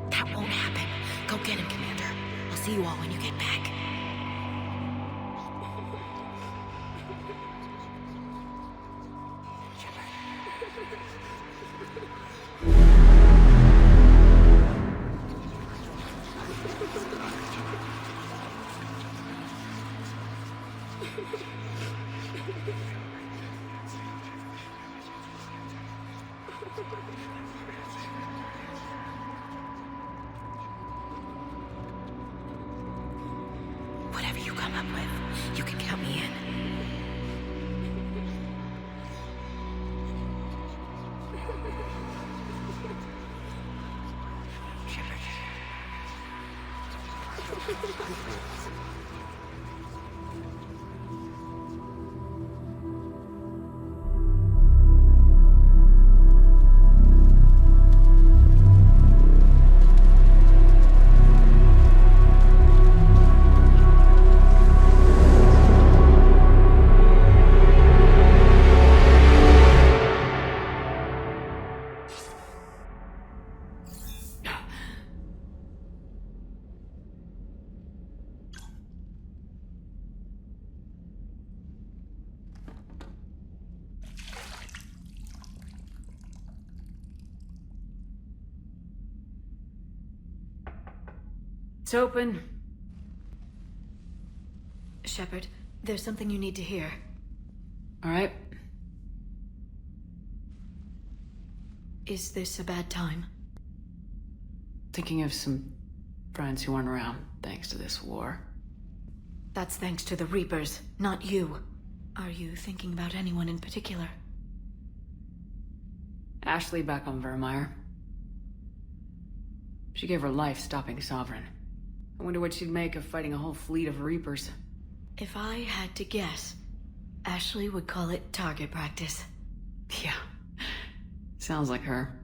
That won't happen. Go get him, Commander. I'll see you all when you get back. Whatever you come up with, you can count me in. It's open. Shepard, there's something you need to hear. All right. Is this a bad time? Thinking of some friends who aren't around thanks to this war. That's thanks to the Reapers, not you. Are you thinking about anyone in particular? Ashley back on Vermeer. She gave her life stopping Sovereign. I wonder what she'd make of fighting a whole fleet of Reapers. If I had to guess, Ashley would call it target practice. Yeah. Sounds like her.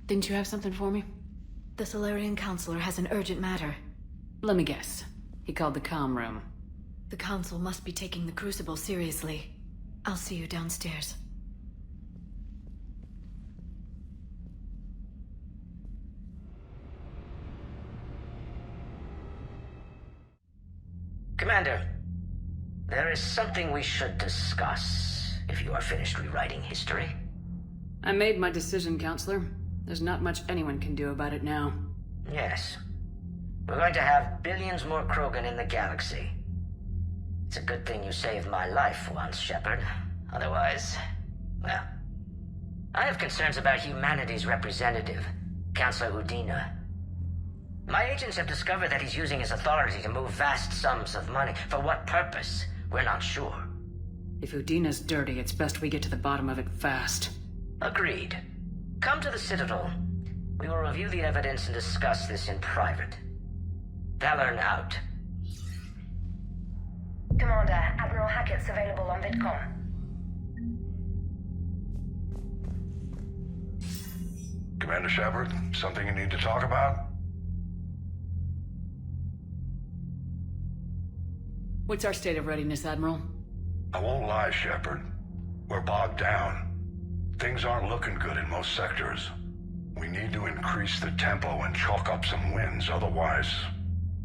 Didn't you have something for me? The Solarian Counselor has an urgent matter. Let me guess. He called the comm room. The Council must be taking the Crucible seriously. I'll see you downstairs. Commander, there is something we should discuss, if you are finished rewriting history. I made my decision, Counselor. There's not much anyone can do about it now. Yes. We're going to have billions more Krogan in the galaxy. It's a good thing you saved my life once, Shepard. Otherwise, well... I have concerns about humanity's representative, Councillor Udina. My agents have discovered that he's using his authority to move vast sums of money. For what purpose? We're not sure. If Udina's dirty, it's best we get to the bottom of it fast. Agreed. Come to the Citadel. We will review the evidence and discuss this in private. Valorn out. Commander, Admiral Hackett's available on VidCom. Commander Shepard, something you need to talk about? What's our state of readiness, Admiral? I won't lie, Shepard. We're bogged down. Things aren't looking good in most sectors. We need to increase the tempo and chalk up some wins, otherwise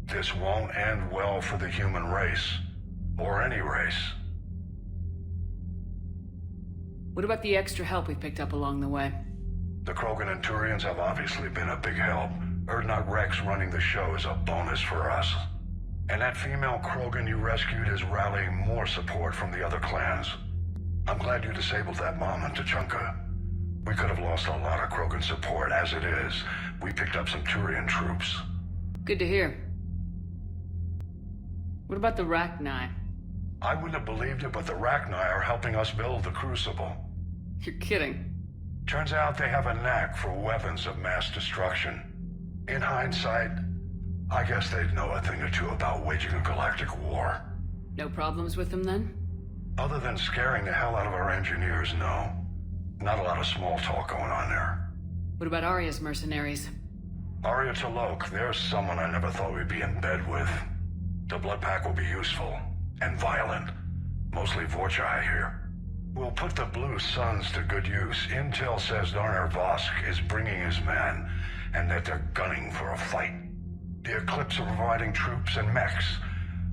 this won't end well for the human race. Or any race. What about the extra help we picked up along the way? The Krogan and Turians have obviously been a big help. Urdnot Rex running the show is a bonus for us. And that female Krogan you rescued is rallying more support from the other clans. I'm glad you disabled that bomb in Tuchanka. We could have lost a lot of Krogan support. As it is, we picked up some Turian troops. Good to hear. What about the Rachni? I wouldn't have believed it, but the Rachni are helping us build the Crucible. You're kidding. Turns out they have a knack for weapons of mass destruction. In hindsight, I guess they'd know a thing or two about waging a galactic war. No problems with them then? Other than scaring the hell out of our engineers, no. Not a lot of small talk going on there. What about Arya's mercenaries? Arya T'Loak, there's someone I never thought we'd be in bed with. The blood pack will be useful. And violent. Mostly Vorcha, I hear. We'll put the Blue Suns to good use. Intel says Darner Vosk is bringing his men, and that they're gunning for a fight. The Eclipse are providing troops and mechs.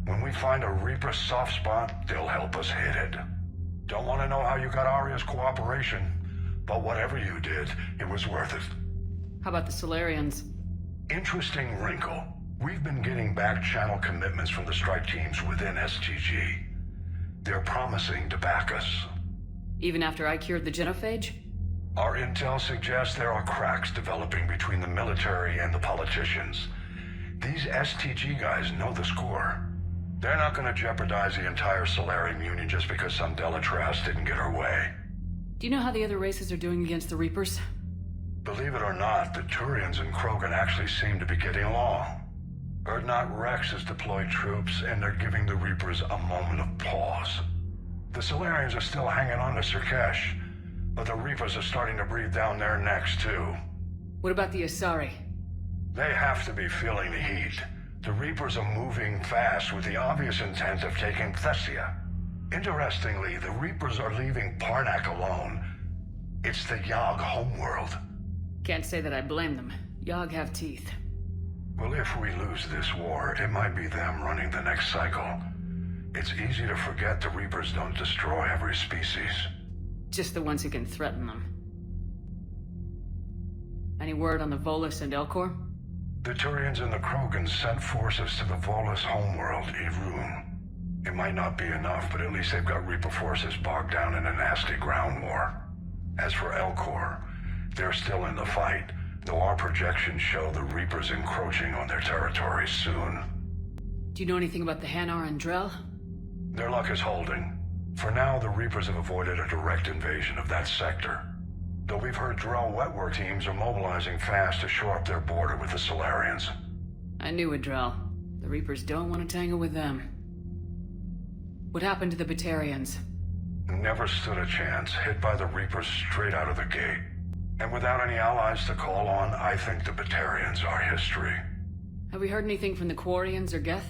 When we find a Reaper soft spot, they'll help us hit it. Don't want to know how you got Arya's cooperation, but whatever you did, it was worth it. How about the Solarians? Interesting wrinkle. We've been getting back-channel commitments from the strike teams within STG. They're promising to back us. Even after I cured the genophage? Our intel suggests there are cracks developing between the military and the politicians. These STG guys know the score. They're not going to jeopardize the entire Solarian Union just because some Delatras didn't get her way. Do you know how the other races are doing against the Reapers? Believe it or not, the Turians and Krogan actually seem to be getting along. Urdnot Rex has deployed troops, and they're giving the Reapers a moment of pause. The Solarians are still hanging on to Sirkesh, but the Reapers are starting to breathe down their necks, too. What about the Asari? They have to be feeling the heat. The Reapers are moving fast with the obvious intent of taking Thessia. Interestingly, the Reapers are leaving Parnak alone. It's the Yogg homeworld. Can't say that I blame them. Yogg have teeth. Well, if we lose this war, it might be them running the next cycle. It's easy to forget the Reapers don't destroy every species. Just the ones who can threaten them. Any word on the Volus and Elcor? The Turians and the Krogans sent forces to the Volus homeworld, Irun. It might not be enough, but at least they've got Reaper forces bogged down in a nasty ground war. As for Elcor, they're still in the fight, though our projections show the Reapers encroaching on their territory soon. Do you know anything about the Hanar and Drell? Their luck is holding. For now, the Reapers have avoided a direct invasion of that sector. Though we've heard Drell wetwork teams are mobilizing fast to shore up their border with the Solarians. I knew it, Drell. The Reapers don't want to tangle with them. What happened to the Batarians? Never stood a chance, hit by the Reapers straight out of the gate. And without any allies to call on, I think the Batarians are history. Have we heard anything from the Quarians or Geth?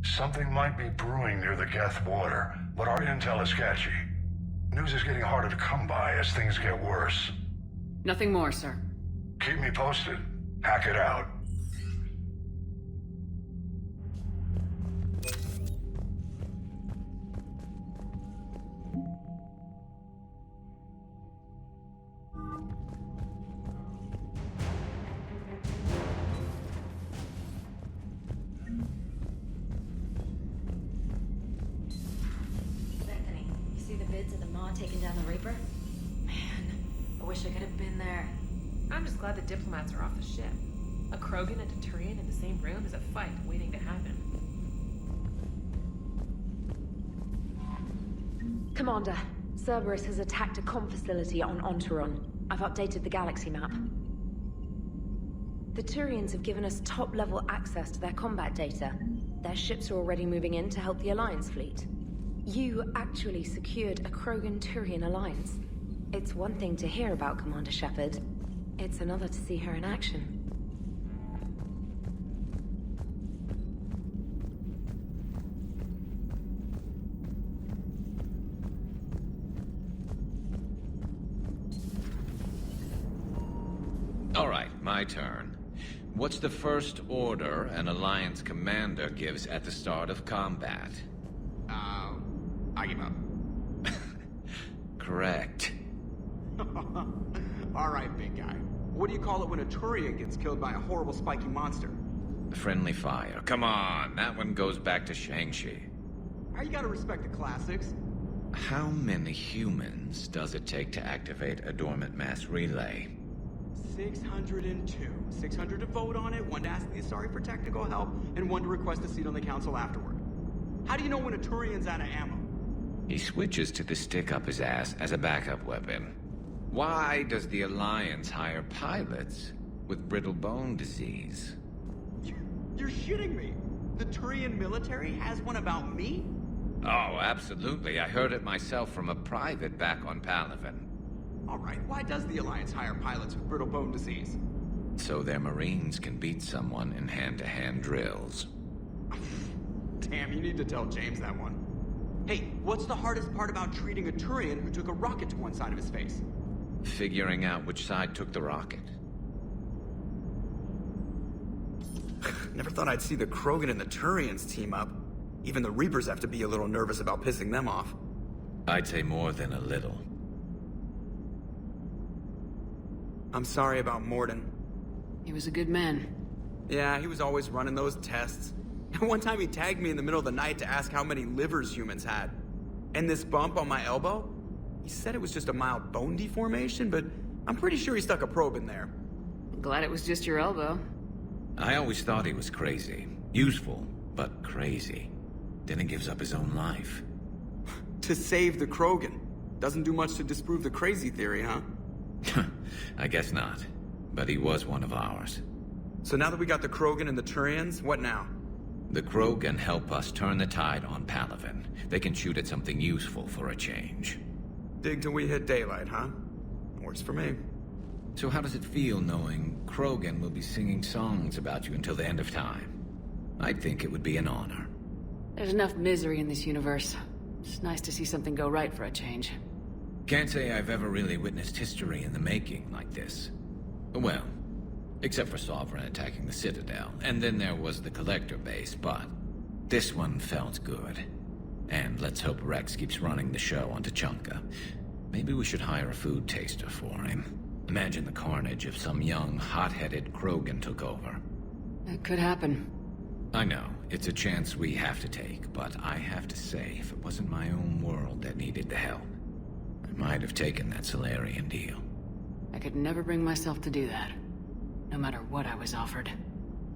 Something might be brewing near the Geth border, but our intel is sketchy. News is getting harder to come by as things get worse. Nothing more, sir. Keep me posted. Hack it out. Anthony, you see the vids of the Maw taking down the Reaper? Man, I wish I could have been there. I'm just glad the diplomats are off the ship. A Krogan and a Turian in the same room is a fight waiting to happen. Commander, Cerberus has attacked a comm facility on Ontaron. I've updated the galaxy map. The Turians have given us top-level access to their combat data. Their ships are already moving in to help the Alliance fleet. You actually secured a Krogan-Turian alliance. It's one thing to hear about, Commander Shepard. It's another to see her in action. All right, my turn. What's the first order an Alliance commander gives at the start of combat? I give up. Correct. All right, big guy. What do you call it when a Turian gets killed by a horrible spiky monster? Friendly fire. Come on, that one goes back to Shang-Chi. How you gotta respect the classics? How many humans does it take to activate a dormant mass relay? 602. 600 to vote on it, 1 to ask the Asari for technical help, and 1 to request a seat on the council afterward. How do you know when a Turian's out of ammo? He switches to the stick up his ass as a backup weapon. Why does the Alliance hire pilots with brittle bone disease? You're shitting me! The Turian military has one about me? Oh, absolutely. I heard it myself from a private back on Palaven. All right, why does the Alliance hire pilots with brittle bone disease? So their Marines can beat someone in hand-to-hand drills. Damn, you need to tell James that one. Hey, what's the hardest part about treating a Turian who took a rocket to one side of his face? Figuring out which side took the rocket. Never thought I'd see the Krogan and the Turians team up. Even the Reapers have to be a little nervous about pissing them off. I'd say more than a little. I'm sorry about Morden. He was a good man. Yeah, he was always running those tests. One time he tagged me in the middle of the night to ask how many livers humans had. And this bump on my elbow? He said it was just a mild bone deformation, but I'm pretty sure he stuck a probe in there. Glad it was just your elbow. I always thought he was crazy. Useful, but crazy. Then he gives up his own life. To save the Krogan. Doesn't do much to disprove the crazy theory, huh? I guess not. But he was one of ours. So now that we got the Krogan and the Turians, what now? The Krogan help us turn the tide on Palaven. They can shoot at something useful for a change. Dig till we hit daylight, huh? Works for me. So how does it feel knowing Krogan will be singing songs about you until the end of time? I'd think it would be an honor. There's enough misery in this universe. It's nice to see something go right for a change. Can't say I've ever really witnessed history in the making like this. Well, except for Sovereign attacking the Citadel, and then there was the Collector base, but this one felt good. And let's hope Rex keeps running the show on Tuchanka. Maybe we should hire a food taster for him. Imagine the carnage if some young, hot-headed Krogan took over. It could happen. I know, it's a chance we have to take, but I have to say, if it wasn't my own world that needed the help, I might have taken that Solarian deal. I could never bring myself to do that, no matter what I was offered.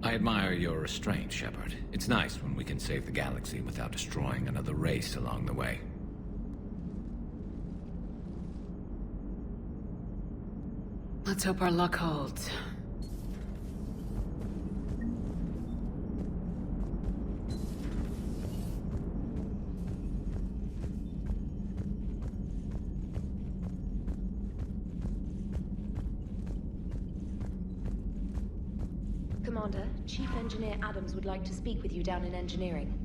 I admire your restraint, Shepard. It's nice when we can save the galaxy without destroying another race along the way. Let's hope our luck holds. Commander, Chief Engineer Adams would like to speak with you down in engineering.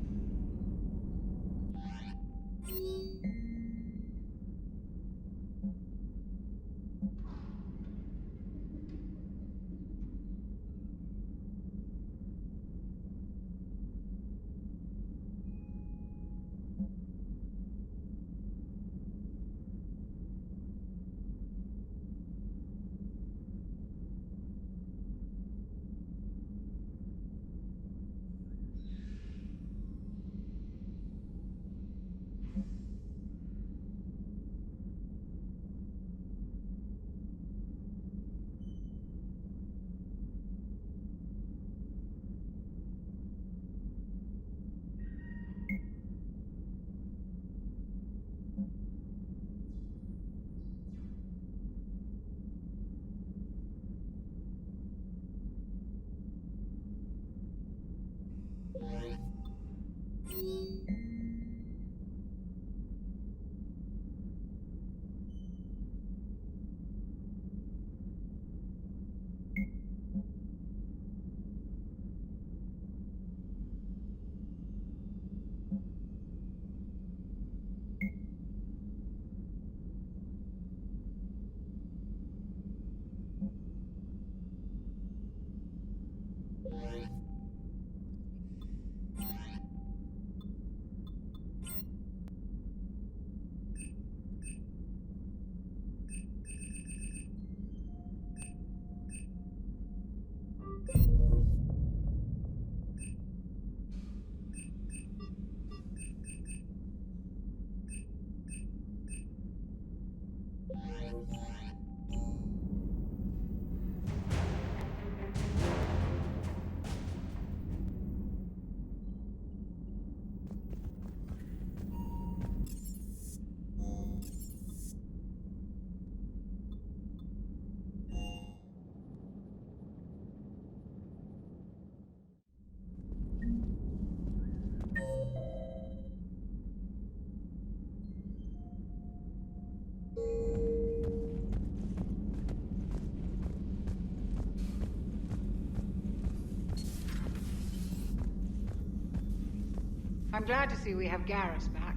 I'm glad to see we have Garrus back.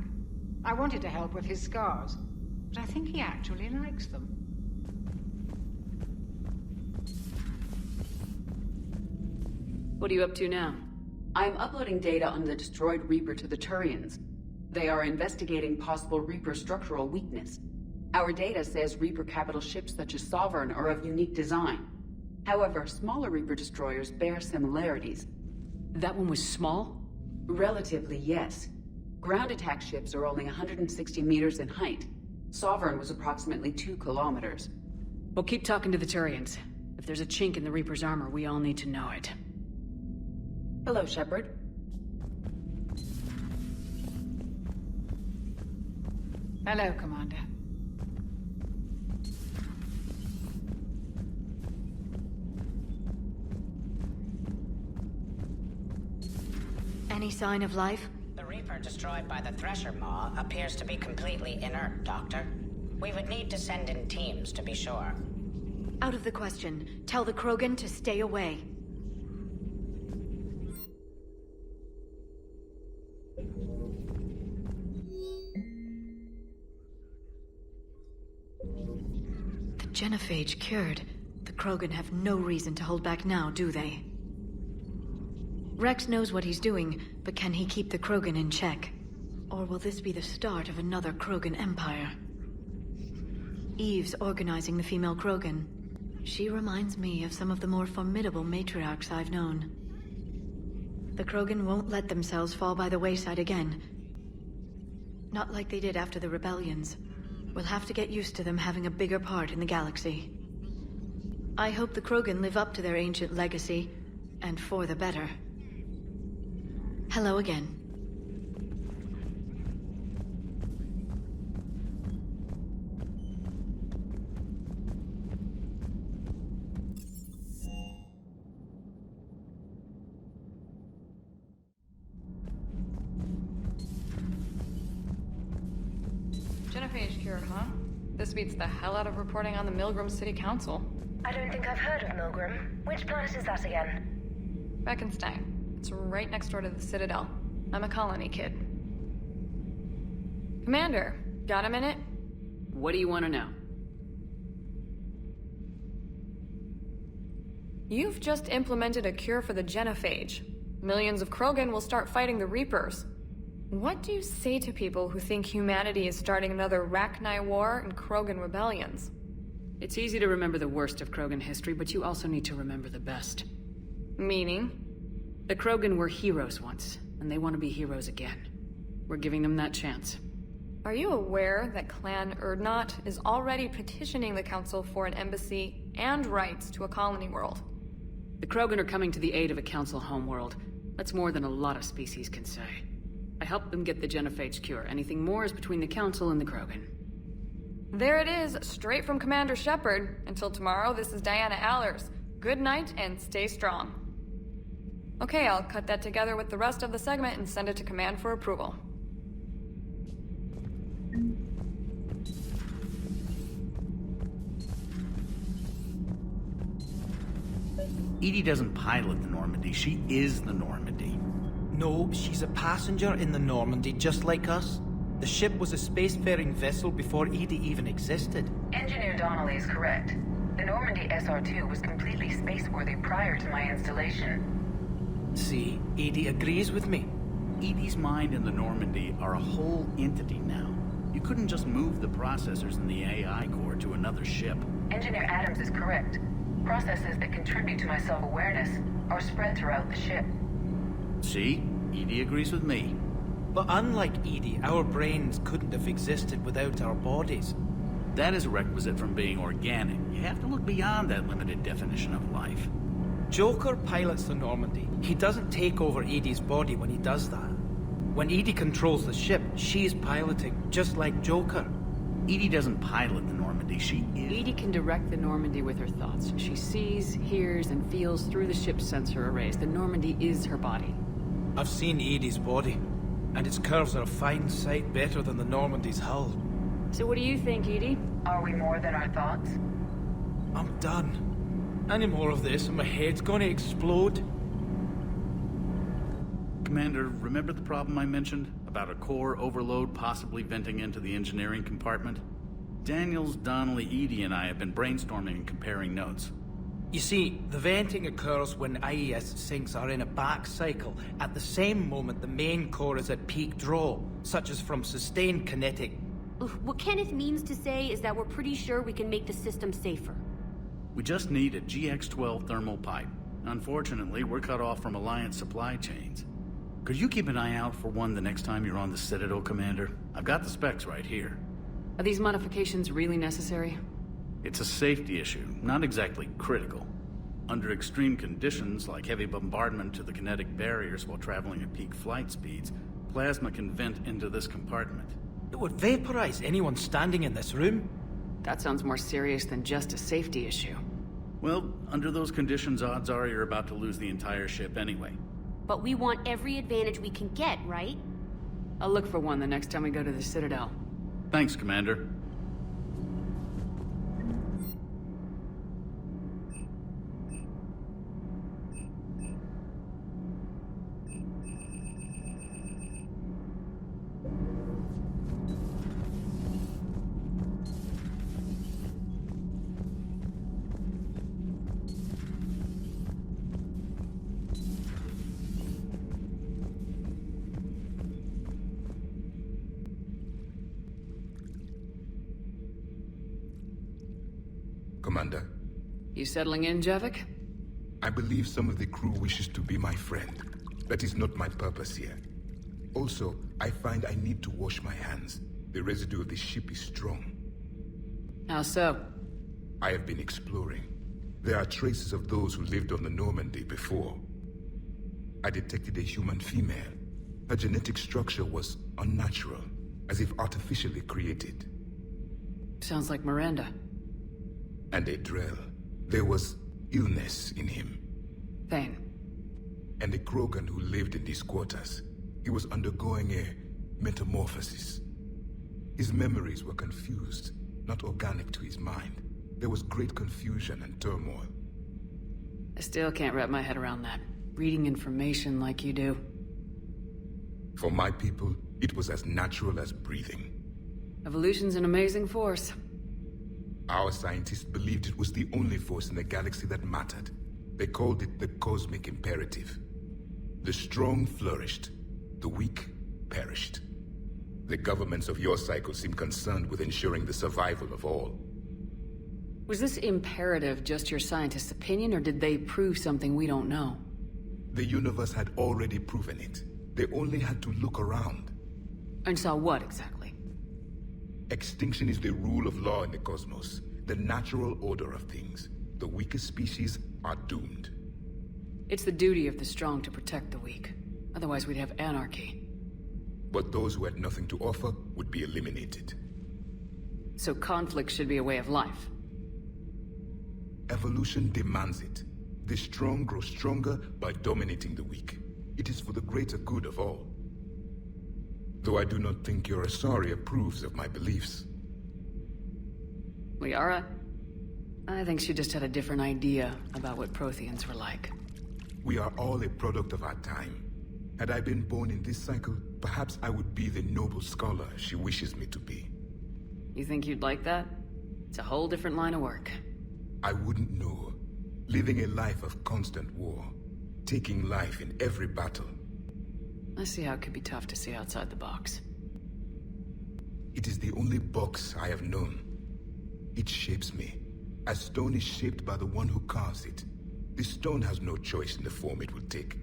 I wanted to help with his scars, but I think he actually likes them. What are you up to now? I'm uploading data on the destroyed Reaper to the Turians. They are investigating possible Reaper structural weakness. Our data says Reaper capital ships such as Sovereign are of unique design. However, smaller Reaper destroyers bear similarities. That one was small? Relatively, yes. Ground attack ships are only 160 meters in height. Sovereign was approximately 2 kilometers. Well, keep talking to the Turians. If there's a chink in the Reaper's armor, we all need to know it. Hello, Shepard. Hello, Commander. Any sign of life? The Reaper destroyed by the Thresher Maw appears to be completely inert, Doctor. We would need to send in teams to be sure. Out of the question. Tell the Krogan to stay away. The genophage cured. The Krogan have no reason to hold back now, do they? Rex knows what he's doing, but can he keep the Krogan in check? Or will this be the start of another Krogan empire? Eve's organizing the female Krogan. She reminds me of some of the more formidable matriarchs I've known. The Krogan won't let themselves fall by the wayside again. Not like they did after the rebellions. We'll have to get used to them having a bigger part in the galaxy. I hope the Krogan live up to their ancient legacy, and for the better. Hello again. Genophage cure, huh? This beats the hell out of reporting on the Milgram City Council. I don't think I've heard of Milgram. Which planet is that again? Beckenstein. It's right next door to the Citadel. I'm a colony kid. Commander, got a minute? What do you want to know? You've just implemented a cure for the genophage. Millions of Krogan will start fighting the Reapers. What do you say to people who think humanity is starting another Rachni War and Krogan rebellions? It's easy to remember the worst of Krogan history, but you also need to remember the best. Meaning? The Krogan were heroes once, and they want to be heroes again. We're giving them that chance. Are you aware that Clan Urdnot is already petitioning the Council for an embassy and rights to a colony world? The Krogan are coming to the aid of a Council homeworld. That's more than a lot of species can say. I helped them get the genophage cure. Anything more is between the Council and the Krogan. There it is, straight from Commander Shepard. Until tomorrow, this is Diana Allers. Good night and stay strong. Okay, I'll cut that together with the rest of the segment and send it to Command for approval. EDI doesn't pilot the Normandy, she is the Normandy. No, she's a passenger in the Normandy, just like us. The ship was a spacefaring vessel before EDI even existed. Engineer Donnelly is correct. The Normandy SR-2 was completely spaceworthy prior to my installation. See, EDI agrees with me. EDI's mind and the Normandy are a whole entity now. You couldn't just move the processors in the AI core to another ship. Engineer Adams is correct. Processes that contribute to my self-awareness are spread throughout the ship. See? EDI agrees with me. But unlike EDI, our brains couldn't have existed without our bodies. That is a requisite from being organic. You have to look beyond that limited definition of life. Joker pilots the Normandy. He doesn't take over EDI's body when he does that. When EDI controls the ship, she's piloting, just like Joker. EDI doesn't pilot the Normandy, she is... EDI can direct the Normandy with her thoughts. She sees, hears, and feels through the ship's sensor arrays. The Normandy is her body. I've seen EDI's body, and its curves are a fine sight better than the Normandy's hull. So what do you think, EDI? Are we more than our thoughts? I'm done. Any more of this and my head's gonna explode. Commander, remember the problem I mentioned? About a core overload possibly venting into the engineering compartment? Daniels, Donnelly, Edie, and I have been brainstorming and comparing notes. You see, the venting occurs when IES sinks are in a back cycle, at the same moment the main core is at peak draw, such as from sustained kinetic. What Kenneth means to say is that we're pretty sure we can make the system safer. We just need a GX-12 thermal pipe. Unfortunately, we're cut off from Alliance supply chains. Could you keep an eye out for one the next time you're on the Citadel, Commander? I've got the specs right here. Are these modifications really necessary? It's a safety issue, not exactly critical. Under extreme conditions, like heavy bombardment to the kinetic barriers while traveling at peak flight speeds, plasma can vent into this compartment. It would vaporize anyone standing in this room. That sounds more serious than just a safety issue. Well, under those conditions, odds are you're about to lose the entire ship anyway. But we want every advantage we can get, right? I'll look for one the next time we go to the Citadel. Thanks, Commander. Commander. You settling in, Javik? I believe some of the crew wishes to be my friend. That is not my purpose here. Also, I find I need to wash my hands. The residue of the ship is strong. How so? I have been exploring. There are traces of those who lived on the Normandy before. I detected a human female. Her genetic structure was unnatural, as if artificially created. Sounds like Miranda. And a Drell. There was illness in him. Thane. And a Krogan who lived in these quarters. He was undergoing a metamorphosis. His memories were confused, not organic to his mind. There was great confusion and turmoil. I still can't wrap my head around that. Reading information like you do. For my people, it was as natural as breathing. Evolution's an amazing force. Our scientists believed it was the only force in the galaxy that mattered. They called it the cosmic imperative. The strong flourished, the weak perished. The governments of your cycle seem concerned with ensuring the survival of all. Was this imperative just your scientist's opinion, or did they prove something we don't know? The universe had already proven it. They only had to look around. And saw what, exactly? Extinction is the rule of law in the cosmos, the natural order of things. The weakest species are doomed. It's the duty of the strong to protect the weak. Otherwise we'd have anarchy. But those who had nothing to offer would be eliminated. So conflict should be a way of life. Evolution demands it. The strong grow stronger by dominating the weak. It is for the greater good of all. Though I do not think your Asari approves of my beliefs. Liara? I think she just had a different idea about what Protheans were like. We are all a product of our time. Had I been born in this cycle, perhaps I would be the noble scholar she wishes me to be. You think you'd like that? It's a whole different line of work. I wouldn't know. Living a life of constant war. Taking life in every battle. I see how it could be tough to see outside the box. It is the only box I have known. It shapes me, as stone is shaped by the one who carves it. This stone has no choice in the form it will take.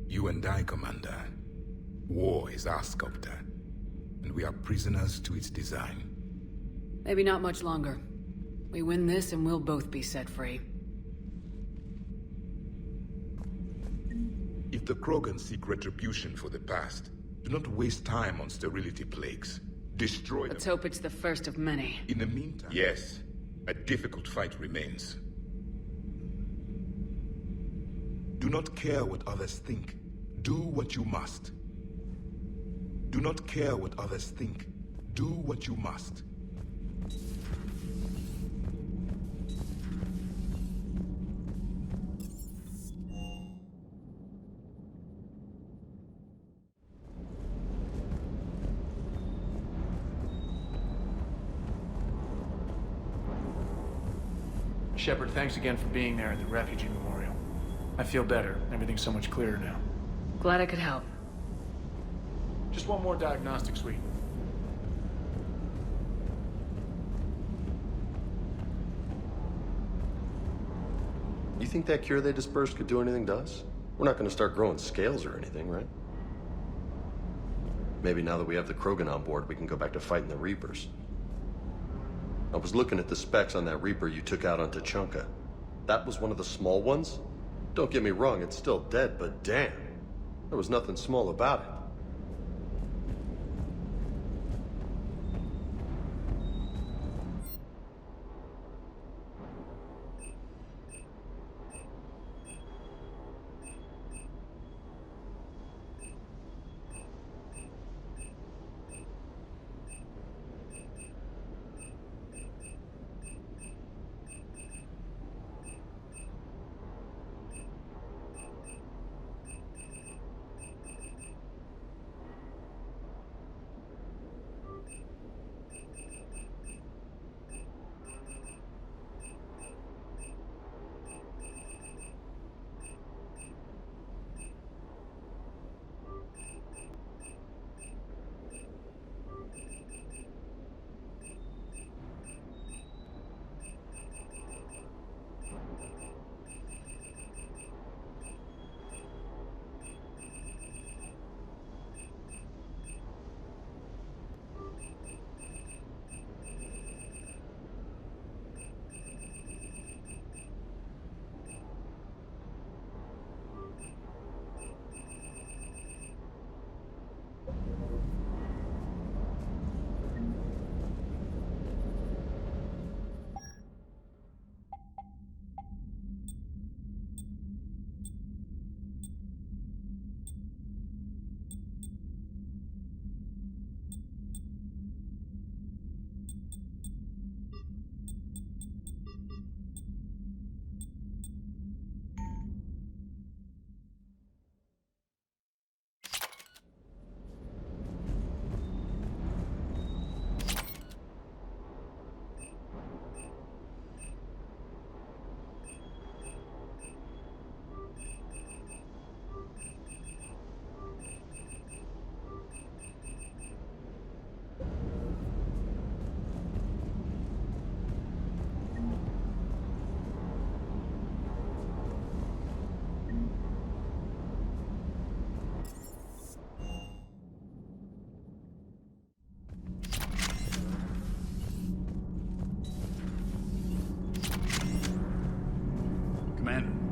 You and I, Commander. War is our sculptor, and we are prisoners to its design. Maybe not much longer. We win this and we'll both be set free. If the Krogan seek retribution for the past, do not waste time on sterility plagues. Destroy them. Let's hope it's the first of many. In the meantime... Yes, a difficult fight remains. Do not care what others think. Do what you must. Do not care what others think. Do what you must. Shepard, thanks again for being there at the refugee memorial. I feel better. Everything's so much clearer now. Glad I could help. Just one more diagnostic suite. You think that cure they dispersed could do anything to us? We're not going to start growing scales or anything, right? Maybe now that we have the Krogan on board, we can go back to fighting the Reapers. I was looking at the specs on that Reaper you took out on Tachanka. That was one of the small ones? Don't get me wrong, it's still dead, but damn. There was nothing small about it.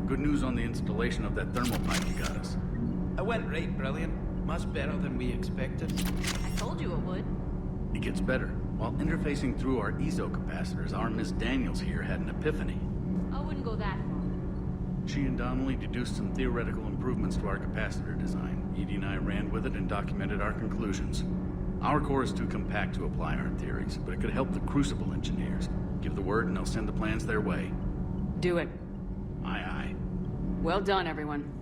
Good news on the installation of that thermal pipe you got us. It went right brilliant. Much better than we expected. I told you it would. It gets better. While interfacing through our EZO capacitors, our Miss Daniels here had an epiphany. I wouldn't go that far. She and Donnelly deduced some theoretical improvements to our capacitor design. Edie and I ran with it and documented our conclusions. Our core is too compact to apply our theories, but it could help the Crucible engineers. Give the word and they'll send the plans their way. Do it. Aye, aye. Well done, everyone.